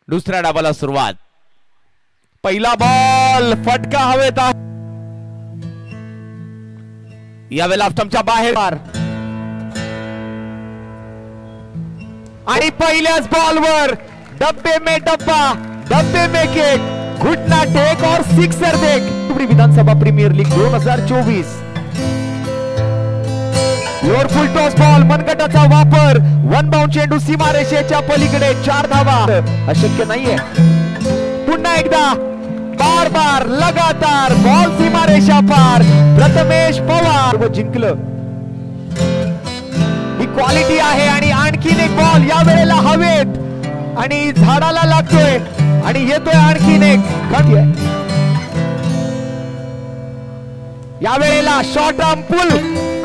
दुसऱ्या डावाला सुरुवात. पहिला बॉल फटका हवेत आहे. यावेळेला स्टंपच्या बाहेर आणि पहिल्याच बॉलवर डब्बे में डब्बा, डब्बे में केक, घुटना टेक और सिक्सर देख. Vidhansabha premier league 2024. Lower full toss ball, मनगटाचा वापर, वन बाउंड चेंडू सीमारेषेच्या पलीकडे 4 धावा. अशक्य नाहीये. पुन्हा एकदा बार बार लगातार बॉल सीमारेषा पार. प्रथमेश पवार जिंकलं. ही क्वालिटी आहे. आणि आणखीन एक बॉल या वेळेला हवेत आणि झाडाला लागतोय आणि येतोय आणखीन एक. या वेळेला शॉर्ट आर्म पुल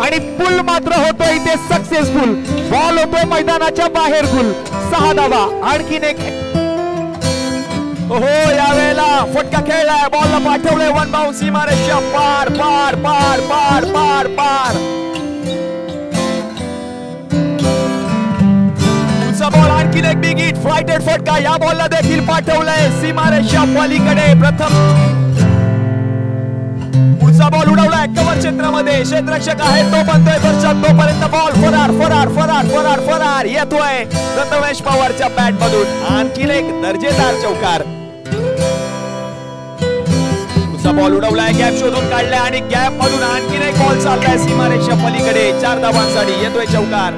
आणि पुल मात्र होतोय इथे सक्सेसफुल. बॉल होतोय मैदानाच्या बाहेर. गुल. 6 धावा. आणखीन एक. ओहो, या वेळेला फटका खेळलाय. बॉलला पाठवलंय वन बाउंड सीमारेषा पार पार पार पार पार पार. बॉल आणखीन एक बिग हिट. फ्लाइटेड फटका. या बॉलला देखील पाठवलंय सीमारेषा पलीकडे. प्रथम पुढचा बॉल उडवलाय कव्हर क्षेत्रामध्ये. क्षेत्ररक्षक आहे तो बनतोय दर्शक. तोपर्यंत बॉल फरार फरार फरार फरार फरार येतोय प्रथमेश पवारच्या बॅट मधून. आणखीन एक दर्जेदार चौकार. पुढचा बॉल उडवलाय. गॅप शोधून काढलाय आणि गॅप मधून आणखीन एक बॉल चाललाय सीमारेषा पलीकडे. 4 धावांसाठी येतोय चौकार.